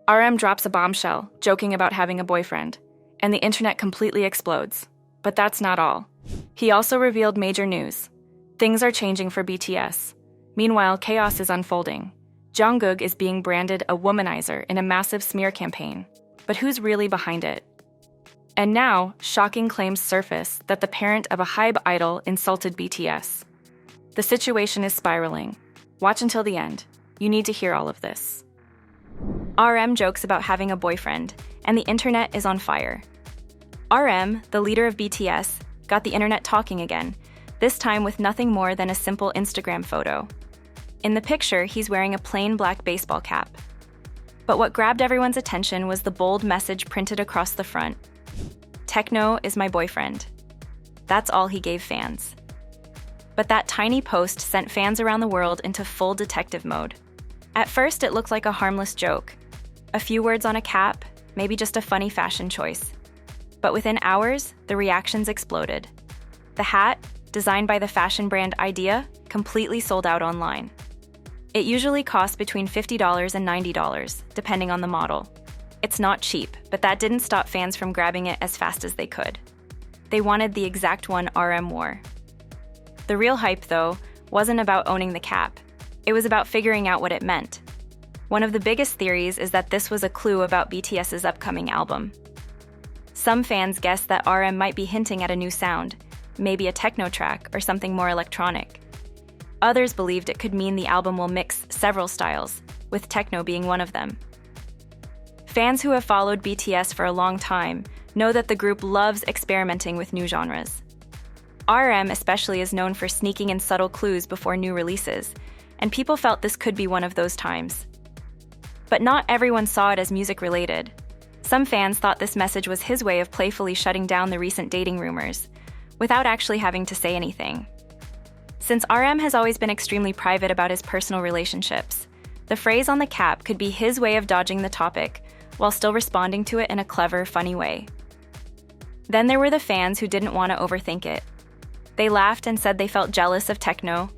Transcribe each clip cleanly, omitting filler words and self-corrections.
RM drops a bombshell, joking about having a boyfriend, and the internet completely explodes. But that's not all. He also revealed major news. Things are changing for BTS. Meanwhile, chaos is unfolding. Jungkook is being branded a womanizer in a massive smear campaign. But who's really behind it? And now, shocking claims surface that the parent of a HYBE idol insulted BTS. The situation is spiraling. Watch until the end. You need to hear all of this. RM jokes about having a boyfriend, and the internet is on fire. RM, the leader of BTS, got the internet talking again, this time with nothing more than a simple Instagram photo. In the picture, he's wearing a plain black baseball cap. But what grabbed everyone's attention was the bold message printed across the front. "Techno is my boyfriend." That's all he gave fans. But that tiny post sent fans around the world into full detective mode. At first, it looked like a harmless joke. A few words on a cap, maybe just a funny fashion choice. But within hours, the reactions exploded. The hat, designed by the fashion brand Idea, completely sold out online. It usually costs between $50 and $90, depending on the model. It's not cheap, but that didn't stop fans from grabbing it as fast as they could. They wanted the exact one RM wore. The real hype, though, wasn't about owning the cap. It was about figuring out what it meant. One of the biggest theories is that this was a clue about BTS's upcoming album. Some fans guessed that RM might be hinting at a new sound, maybe a techno track or something more electronic. Others believed it could mean the album will mix several styles, with techno being one of them. Fans who have followed BTS for a long time know that the group loves experimenting with new genres. RM especially is known for sneaking in subtle clues before new releases, and people felt this could be one of those times. But not everyone saw it as music-related. Some fans thought this message was his way of playfully shutting down the recent dating rumors, without actually having to say anything. Since RM has always been extremely private about his personal relationships, the phrase on the cap could be his way of dodging the topic, while still responding to it in a clever, funny way. Then there were the fans who didn't want to overthink it. They laughed and said they felt jealous of techno.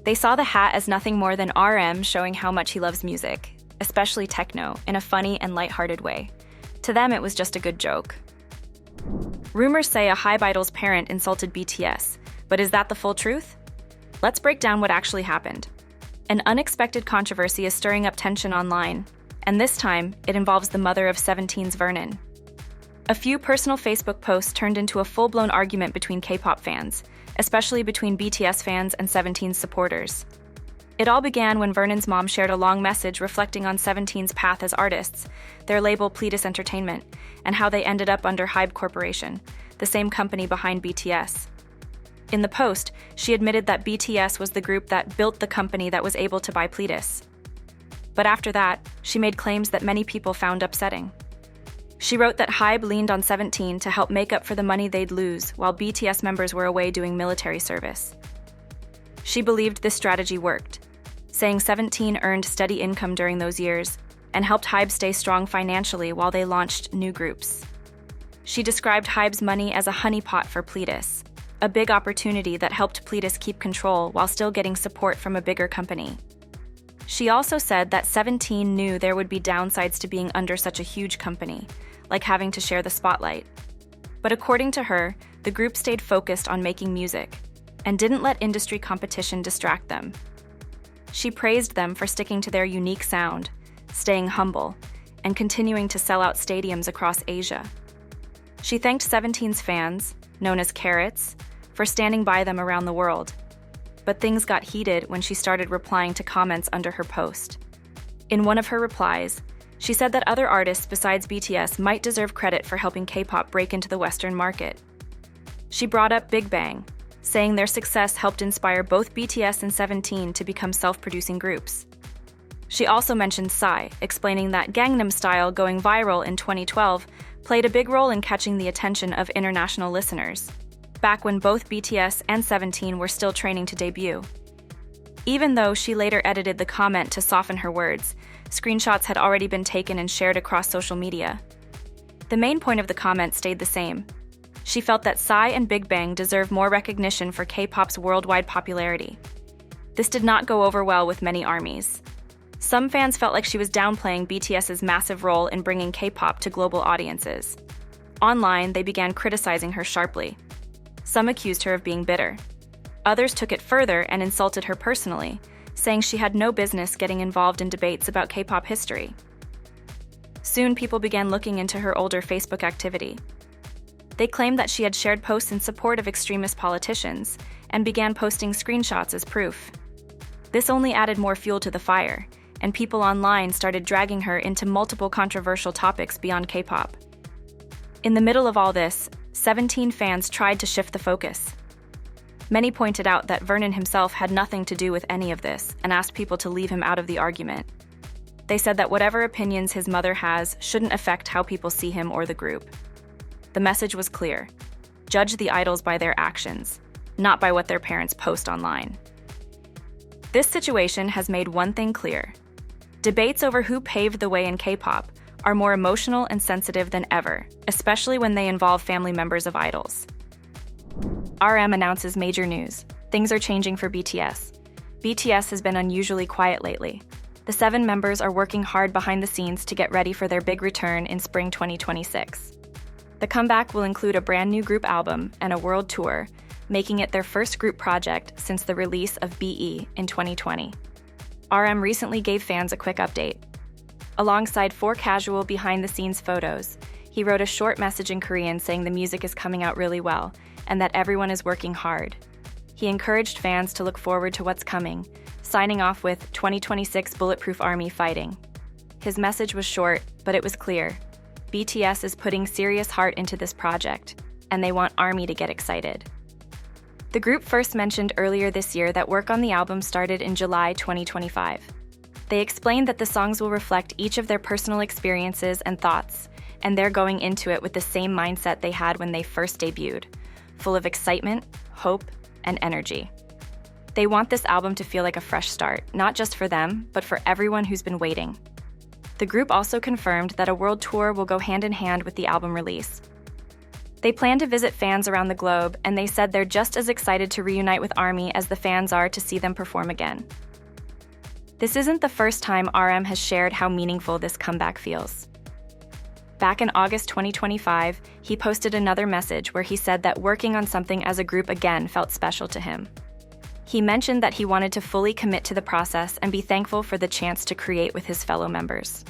They saw the hat as nothing more than RM showing how much he loves music, especially techno, in a funny and lighthearted way. To them, it was just a good joke. Rumors say a HYBE idol's parent insulted BTS, but is that the full truth? Let's break down what actually happened. An unexpected controversy is stirring up tension online, and this time, it involves the mother of 17's Vernon. A few personal Facebook posts turned into a full-blown argument between K-pop fans, especially between BTS fans and 17's supporters. It all began when Vernon's mom shared a long message reflecting on 17's path as artists, their label Pledis Entertainment, and how they ended up under HYBE Corporation, the same company behind BTS. In the post, she admitted that BTS was the group that built the company that was able to buy Pledis. But after that, she made claims that many people found upsetting. She wrote that HYBE leaned on 17 to help make up for the money they'd lose while BTS members were away doing military service. She believed this strategy worked, saying 17 earned steady income during those years and helped HYBE stay strong financially while they launched new groups. She described HYBE's money as a honeypot for Pledis, a big opportunity that helped Pledis keep control while still getting support from a bigger company. She also said that 17 knew there would be downsides to being under such a huge company, like having to share the spotlight. But according to her, the group stayed focused on making music and didn't let industry competition distract them. She praised them for sticking to their unique sound, staying humble, and continuing to sell out stadiums across Asia. She thanked 17's fans, known as Carrots, for standing by them around the world. But things got heated when she started replying to comments under her post. In one of her replies, she said that other artists besides BTS might deserve credit for helping K-pop break into the Western market. She brought up Big Bang, saying their success helped inspire both BTS and 17 to become self-producing groups. She also mentioned Psy, explaining that Gangnam Style going viral in 2012 played a big role in catching the attention of international listeners, back when both BTS and 17 were still training to debut. Even though she later edited the comment to soften her words, screenshots had already been taken and shared across social media. The main point of the comment stayed the same. She felt that Psy and Big Bang deserve more recognition for K-pop's worldwide popularity. This did not go over well with many ARMYs. Some fans felt like she was downplaying BTS's massive role in bringing K-pop to global audiences. Online, they began criticizing her sharply. Some accused her of being bitter. Others took it further and insulted her personally, saying she had no business getting involved in debates about K-pop history. Soon, people began looking into her older Facebook activity. They claimed that she had shared posts in support of extremist politicians and began posting screenshots as proof. This only added more fuel to the fire, and people online started dragging her into multiple controversial topics beyond K-pop. In the middle of all this, 17 fans tried to shift the focus. Many pointed out that Vernon himself had nothing to do with any of this and asked people to leave him out of the argument. They said that whatever opinions his mother has shouldn't affect how people see him or the group. The message was clear: judge the idols by their actions, not by what their parents post online. This situation has made one thing clear: debates over who paved the way in K-pop are more emotional and sensitive than ever, especially when they involve family members of idols. RM announces major news. Things are changing for BTS. BTS has been unusually quiet lately. The 7 members are working hard behind the scenes to get ready for their big return in spring 2026. The comeback will include a brand new group album and a world tour, making it their first group project since the release of BE in 2020. RM recently gave fans a quick update. Alongside 4 casual behind-the-scenes photos, he wrote a short message in Korean saying the music is coming out really well and that everyone is working hard. He encouraged fans to look forward to what's coming, signing off with 2026 Bulletproof Army fighting. His message was short, but it was clear. BTS is putting serious heart into this project, and they want ARMY to get excited. The group first mentioned earlier this year that work on the album started in July 2025. They explained that the songs will reflect each of their personal experiences and thoughts, and they're going into it with the same mindset they had when they first debuted, full of excitement, hope, and energy. They want this album to feel like a fresh start, not just for them, but for everyone who's been waiting. The group also confirmed that a world tour will go hand in hand with the album release. They plan to visit fans around the globe, and they said they're just as excited to reunite with ARMY as the fans are to see them perform again. This isn't the first time RM has shared how meaningful this comeback feels. Back in August 2025, he posted another message where he said that working on something as a group again felt special to him. He mentioned that he wanted to fully commit to the process and be thankful for the chance to create with his fellow members.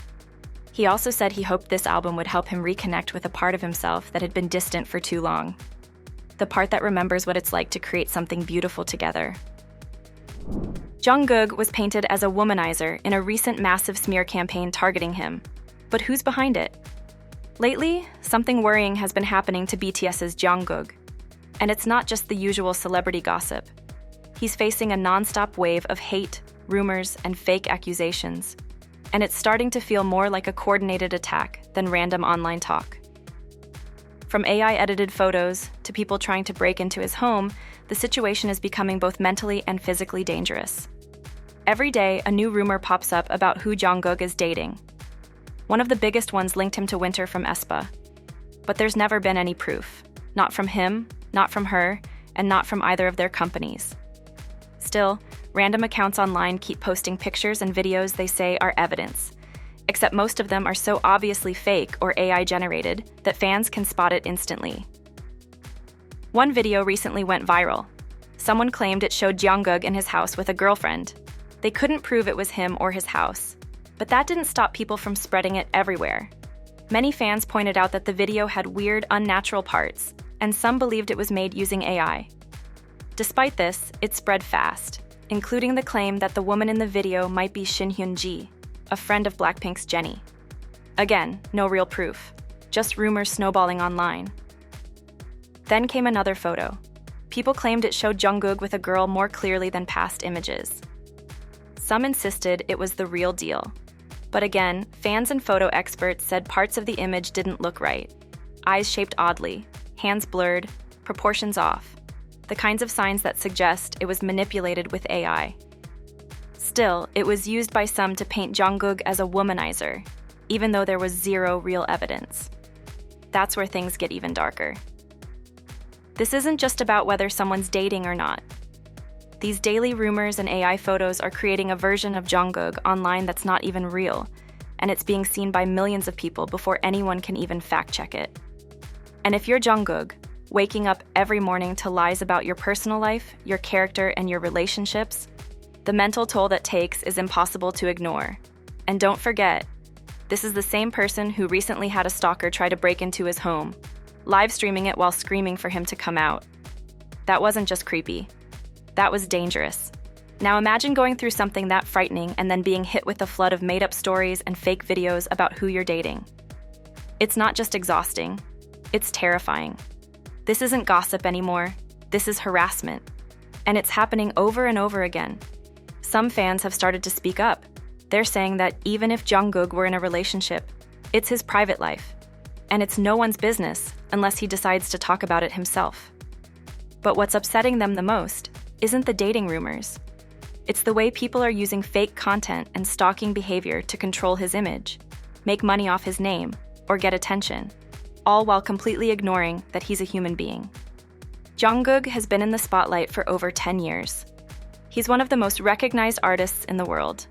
He also said he hoped this album would help him reconnect with a part of himself that had been distant for too long. The part that remembers what it's like to create something beautiful together. Jungkook was painted as a womanizer in a recent massive smear campaign targeting him. But who's behind it? Lately, something worrying has been happening to BTS's Jungkook. And it's not just the usual celebrity gossip. He's facing a non-stop wave of hate, rumors, and fake accusations. And it's starting to feel more like a coordinated attack than random online talk. From AI-edited photos to people trying to break into his home, the situation is becoming both mentally and physically dangerous. Every day, a new rumor pops up about who Jungkook is dating. One of the biggest ones linked him to Winter from aespa. But there's never been any proof. Not from him, not from her, and not from either of their companies. Still, random accounts online keep posting pictures and videos they say are evidence, except most of them are so obviously fake or AI-generated that fans can spot it instantly. One video recently went viral. Someone claimed it showed Jungkook in his house with a girlfriend. They couldn't prove it was him or his house, but that didn't stop people from spreading it everywhere. Many fans pointed out that the video had weird, unnatural parts, and some believed it was made using AI. Despite this, it spread fast, including the claim that the woman in the video might be Shin Hyun-ji, a friend of Blackpink's Jennie. Again, no real proof, just rumors snowballing online. Then came another photo. People claimed it showed Jungkook with a girl more clearly than past images. Some insisted it was the real deal. But again, fans and photo experts said parts of the image didn't look right. Eyes shaped oddly, hands blurred, proportions off. The kinds of signs that suggest it was manipulated with AI. Still, it was used by some to paint Jungkook as a womanizer, even though there was zero real evidence. That's where things get even darker. This isn't just about whether someone's dating or not. These daily rumors and AI photos are creating a version of Jungkook online that's not even real, and it's being seen by millions of people before anyone can even fact-check it. And if you're Jungkook, waking up every morning to lies about your personal life, your character, and your relationships, the mental toll that takes is impossible to ignore. And don't forget, this is the same person who recently had a stalker try to break into his home, live streaming it while screaming for him to come out. That wasn't just creepy. That was dangerous. Now imagine going through something that frightening and then being hit with a flood of made-up stories and fake videos about who you're dating. It's not just exhausting, it's terrifying. This isn't gossip anymore, this is harassment. And it's happening over and over again. Some fans have started to speak up. They're saying that even if Jungkook were in a relationship, it's his private life. And it's no one's business unless he decides to talk about it himself. But what's upsetting them the most isn't the dating rumors. It's the way people are using fake content and stalking behavior to control his image, make money off his name, or get attention, all while completely ignoring that he's a human being. Jungkook has been in the spotlight for over 10 years. He's one of the most recognized artists in the world.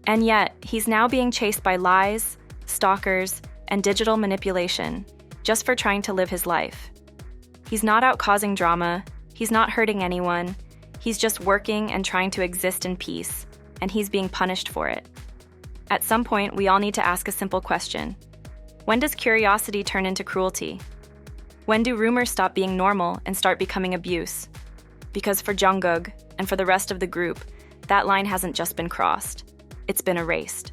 And yet, he's now being chased by lies, stalkers, and digital manipulation just for trying to live his life. He's not out causing drama, he's not hurting anyone, he's just working and trying to exist in peace, and he's being punished for it. At some point, we all need to ask a simple question. When does curiosity turn into cruelty? When do rumors stop being normal and start becoming abuse? Because for Jungkook, and for the rest of the group, that line hasn't just been crossed, it's been erased.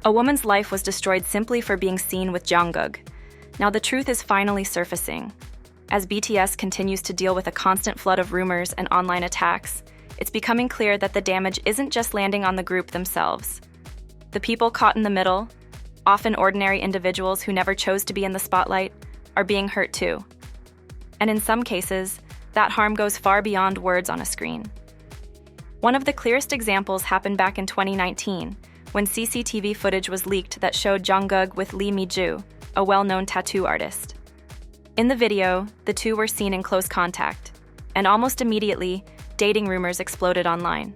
A woman's life was destroyed simply for being seen with Jungkook. Now the truth is finally surfacing. As BTS continues to deal with a constant flood of rumors and online attacks, it's becoming clear that the damage isn't just landing on the group themselves. The people caught in the middle, often ordinary individuals who never chose to be in the spotlight, are being hurt too. And in some cases, that harm goes far beyond words on a screen. One of the clearest examples happened back in 2019, when CCTV footage was leaked that showed Jungkook with Lee Mi-ju, a well-known tattoo artist. In the video, the two were seen in close contact, and almost immediately, dating rumors exploded online.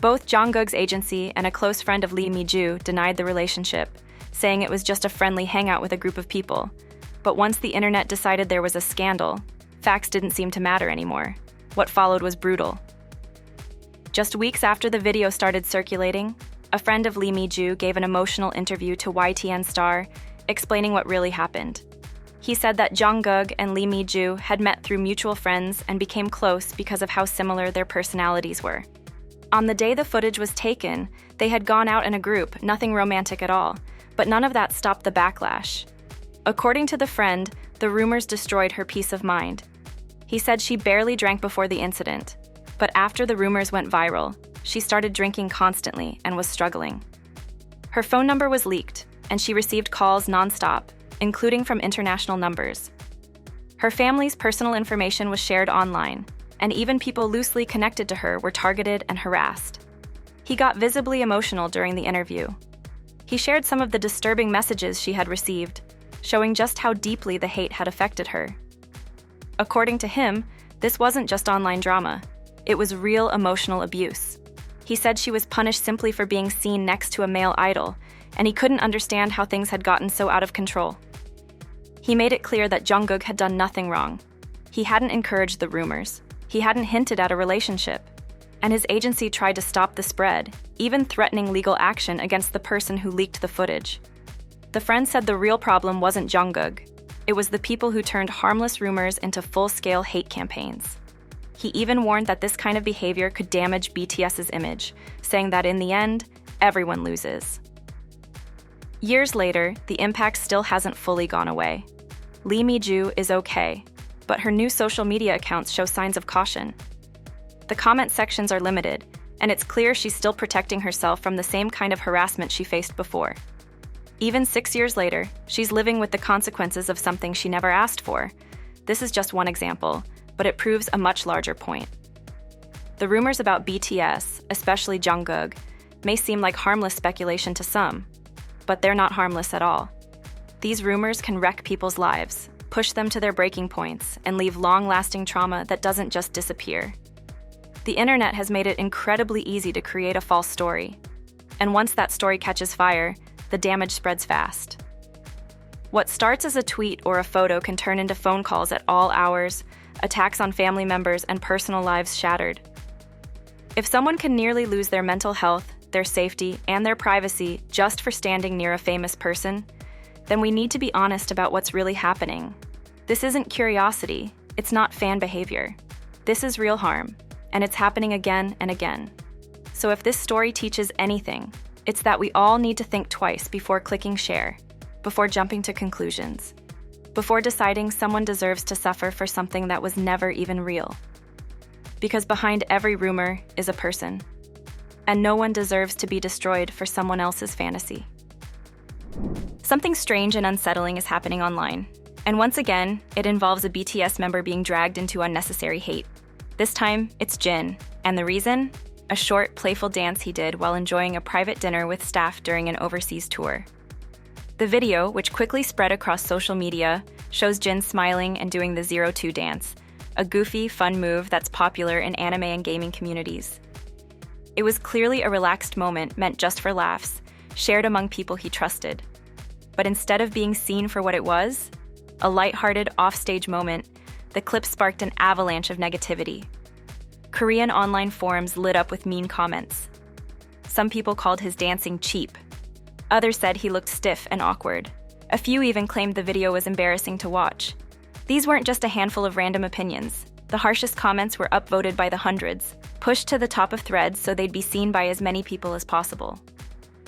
Both Jungkook's agency and a close friend of Lee Mi-ju denied the relationship, saying it was just a friendly hangout with a group of people. But once the internet decided there was a scandal, facts didn't seem to matter anymore. What followed was brutal. Just weeks after the video started circulating, a friend of Lee Mi-ju gave an emotional interview to YTN Star, explaining what really happened. He said that Jungkook and Lee Mi-ju had met through mutual friends and became close because of how similar their personalities were. On the day the footage was taken, they had gone out in a group, nothing romantic at all, but none of that stopped the backlash. According to the friend, the rumors destroyed her peace of mind. He said she barely drank before the incident, but after the rumors went viral, she started drinking constantly and was struggling. Her phone number was leaked, and she received calls nonstop, including from international numbers. Her family's personal information was shared online, and even people loosely connected to her were targeted and harassed. He got visibly emotional during the interview. He shared some of the disturbing messages she had received, showing just how deeply the hate had affected her. According to him, this wasn't just online drama. It was real emotional abuse. He said she was punished simply for being seen next to a male idol, and he couldn't understand how things had gotten so out of control. He made it clear that Jungkook had done nothing wrong. He hadn't encouraged the rumors. He hadn't hinted at a relationship. And his agency tried to stop the spread, even threatening legal action against the person who leaked the footage. The friend said the real problem wasn't Jungkook. It was the people who turned harmless rumors into full-scale hate campaigns. He even warned that this kind of behavior could damage BTS's image, saying that in the end, everyone loses. Years later, the impact still hasn't fully gone away. Lee Mi-ju is okay, but her new social media accounts show signs of caution. The comment sections are limited, and it's clear she's still protecting herself from the same kind of harassment she faced before. Even 6 years later, she's living with the consequences of something she never asked for. This is just one example, but it proves a much larger point. The rumors about BTS, especially Jungkook, may seem like harmless speculation to some, but they're not harmless at all. These rumors can wreck people's lives, push them to their breaking points, and leave long-lasting trauma that doesn't just disappear. The internet has made it incredibly easy to create a false story. And once that story catches fire, the damage spreads fast. What starts as a tweet or a photo can turn into phone calls at all hours, attacks on family members, and personal lives shattered. If someone can nearly lose their mental health, their safety, and their privacy just for standing near a famous person, then we need to be honest about what's really happening. This isn't curiosity, it's not fan behavior. This is real harm, and it's happening again and again. So if this story teaches anything, it's that we all need to think twice before clicking share, before jumping to conclusions, before deciding someone deserves to suffer for something that was never even real. Because behind every rumor is a person, and no one deserves to be destroyed for someone else's fantasy. Something strange and unsettling is happening online, and once again, it involves a BTS member being dragged into unnecessary hate. This time, it's Jin, and the reason? A short, playful dance he did while enjoying a private dinner with staff during an overseas tour. The video, which quickly spread across social media, shows Jin smiling and doing the 0-2 dance, a goofy, fun move that's popular in anime and gaming communities. It was clearly a relaxed moment meant just for laughs, shared among people he trusted. But instead of being seen for what it was, a lighthearted, offstage moment, the clip sparked an avalanche of negativity. Korean online forums lit up with mean comments. Some people called his dancing cheap. Others said he looked stiff and awkward. A few even claimed the video was embarrassing to watch. These weren't just a handful of random opinions. The harshest comments were upvoted by the hundreds, pushed to the top of threads so they'd be seen by as many people as possible.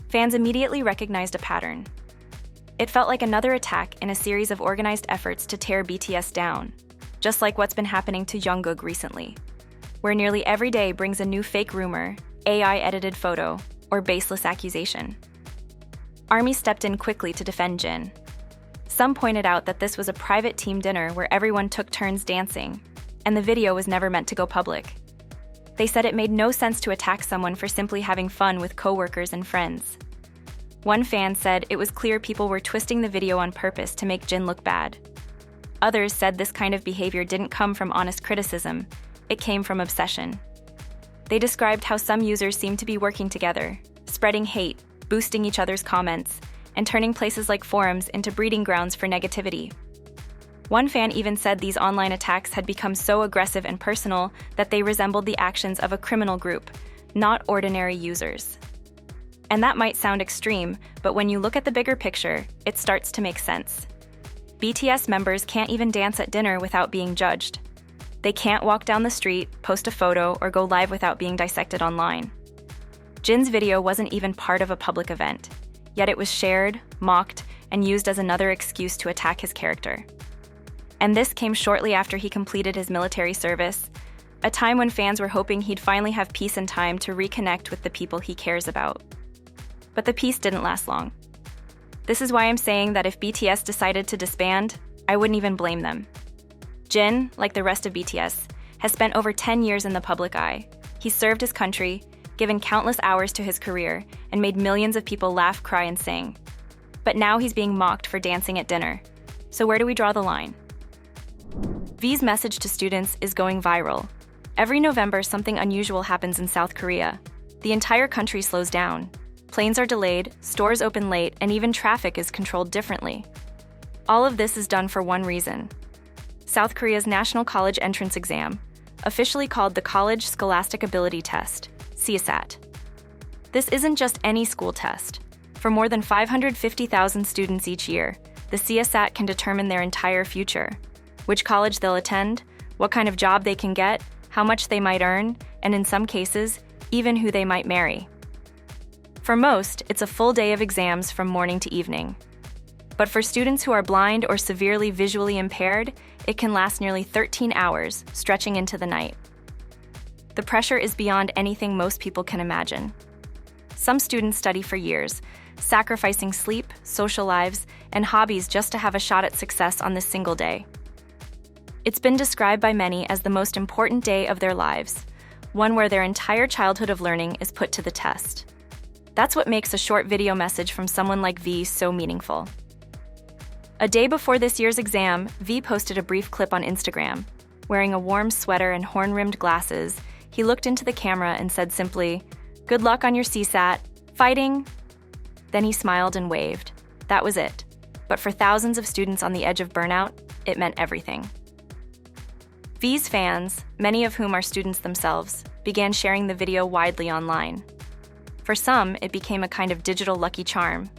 Fans immediately recognized a pattern. It felt like another attack in a series of organized efforts to tear BTS down, just like what's been happening to Jungkook recently, where nearly every day brings a new fake rumor, AI-edited photo, or baseless accusation. ARMY stepped in quickly to defend Jin. Some pointed out that this was a private team dinner where everyone took turns dancing, and the video was never meant to go public. They said it made no sense to attack someone for simply having fun with coworkers and friends. One fan said it was clear people were twisting the video on purpose to make Jin look bad. Others said this kind of behavior didn't come from honest criticism, it came from obsession. They described how some users seemed to be working together, spreading hate, boosting each other's comments, and turning places like forums into breeding grounds for negativity. One fan even said these online attacks had become so aggressive and personal that they resembled the actions of a criminal group, not ordinary users. And that might sound extreme, but when you look at the bigger picture, it starts to make sense. BTS members can't even dance at dinner without being judged. They can't walk down the street, post a photo, or go live without being dissected online. Jin's video wasn't even part of a public event, yet it was shared, mocked, and used as another excuse to attack his character. And this came shortly after he completed his military service, a time when fans were hoping he'd finally have peace and time to reconnect with the people he cares about. But the peace didn't last long. This is why I'm saying that if BTS decided to disband, I wouldn't even blame them. Jin, like the rest of BTS, has spent over 10 years in the public eye. He's served his country, given countless hours to his career, and made millions of people laugh, cry, and sing. But now he's being mocked for dancing at dinner. So where do we draw the line? V's message to students is going viral. Every November, something unusual happens in South Korea. The entire country slows down. Planes are delayed, stores open late, and even traffic is controlled differently. All of this is done for one reason: South Korea's National College Entrance Exam, officially called the College Scholastic Ability Test, CSAT. This isn't just any school test. For more than 550,000 students each year, the CSAT can determine their entire future: which college they'll attend, what kind of job they can get, how much they might earn, and in some cases, even who they might marry. For most, it's a full day of exams from morning to evening. But for students who are blind or severely visually impaired, it can last nearly 13 hours, stretching into the night. The pressure is beyond anything most people can imagine. Some students study for years, sacrificing sleep, social lives, and hobbies just to have a shot at success on this single day. It's been described by many as the most important day of their lives, one where their entire childhood of learning is put to the test. That's what makes a short video message from someone like V so meaningful. A day before this year's exam, V posted a brief clip on Instagram. Wearing a warm sweater and horn-rimmed glasses, He looked into the camera and said simply, "Good luck on your CSAT. Fighting!" Then he smiled and waved. That was it. But for thousands of students on the edge of burnout, it meant everything. V's fans, many of whom are students themselves, began sharing the video widely online. For some, it became a kind of digital lucky charm.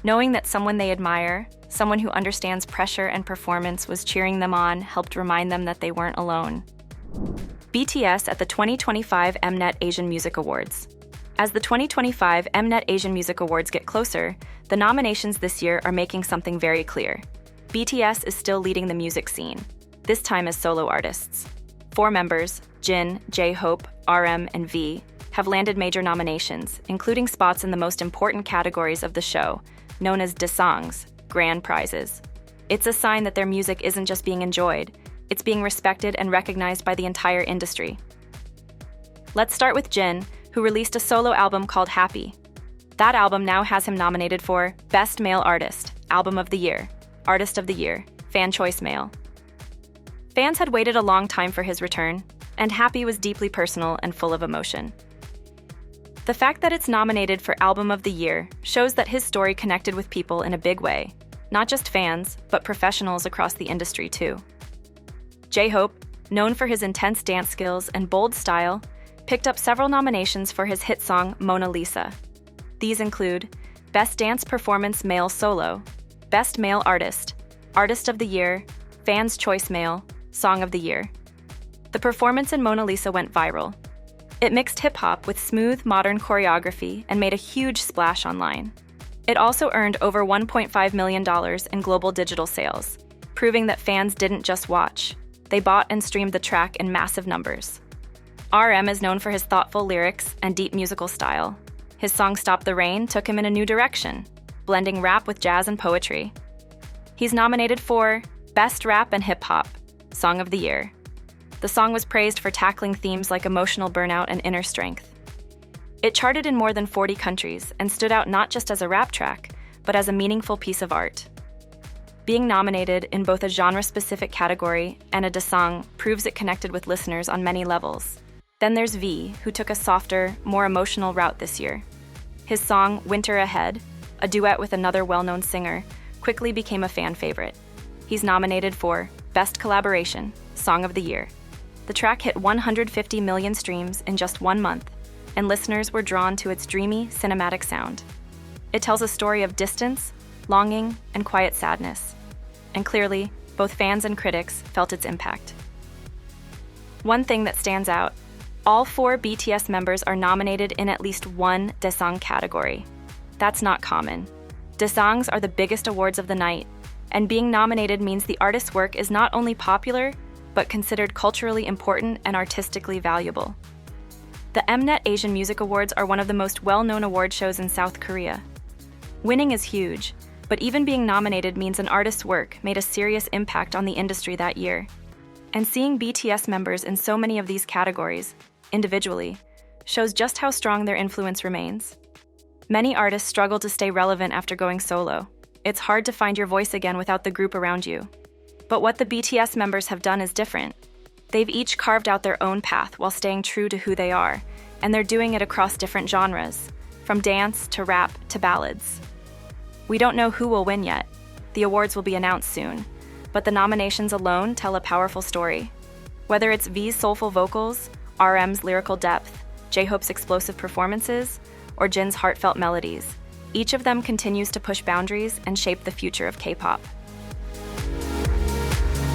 Knowing that someone they admire, someone who understands pressure and performance, was cheering them on helped remind them that they weren't alone. BTS at the 2025 Mnet Asian Music Awards. As the 2025 Mnet Asian Music Awards get closer, the nominations this year are making something very clear. BTS is still leading the music scene, this time as solo artists. 4 members, Jin, J-Hope, RM, and V, have landed major nominations, including spots in the most important categories of the show, known as Daesangs, grand prizes. It's a sign that their music isn't just being enjoyed, it's being respected and recognized by the entire industry. Let's start with Jin, who released a solo album called Happy. That album now has him nominated for Best Male Artist, Album of the Year, Artist of the Year, Fan Choice Male. Fans had waited a long time for his return, and Happy was deeply personal and full of emotion. The fact that it's nominated for Album of the Year shows that his story connected with people in a big way, not just fans, but professionals across the industry too. J-Hope, known for his intense dance skills and bold style, picked up several nominations for his hit song Mona Lisa. These include Best Dance Performance Male Solo, Best Male Artist, Artist of the Year, Fans Choice Male, Song of the Year. The performance in Mona Lisa went viral. It mixed hip-hop with smooth, modern choreography and made a huge splash online. It also earned over $1.5 million in global digital sales, proving that fans didn't just watch. They bought and streamed the track in massive numbers. RM is known for his thoughtful lyrics and deep musical style. His song Stop the Rain took him in a new direction, blending rap with jazz and poetry. He's nominated for Best Rap and Hip Hop, Song of the Year. The song was praised for tackling themes like emotional burnout and inner strength. It charted in more than 40 countries and stood out not just as a rap track, but as a meaningful piece of art. Being nominated in both a genre-specific category and a Daesang proves it connected with listeners on many levels. Then there's V, who took a softer, more emotional route this year. His song Winter Ahead, a duet with another well-known singer, quickly became a fan favorite. He's nominated for Best Collaboration, Song of the Year. The track hit 150 million streams in just 1 month, and listeners were drawn to its dreamy, cinematic sound. It tells a story of distance, longing, and quiet sadness. And clearly, both fans and critics felt its impact. One thing that stands out, all 4 BTS members are nominated in at least one Daesang category. That's not common. Daesangs are the biggest awards of the night, and being nominated means the artist's work is not only popular, but considered culturally important and artistically valuable. The Mnet Asian Music Awards are one of the most well-known award shows in South Korea. Winning is huge, but even being nominated means an artist's work made a serious impact on the industry that year. And seeing BTS members in so many of these categories, individually, shows just how strong their influence remains. Many artists struggle to stay relevant after going solo. It's hard to find your voice again without the group around you. But what the BTS members have done is different. They've each carved out their own path while staying true to who they are, and they're doing it across different genres, from dance to rap to ballads. We don't know who will win yet. The awards will be announced soon, but the nominations alone tell a powerful story. Whether it's V's soulful vocals, RM's lyrical depth, J-Hope's explosive performances, or Jin's heartfelt melodies, each of them continues to push boundaries and shape the future of K-pop.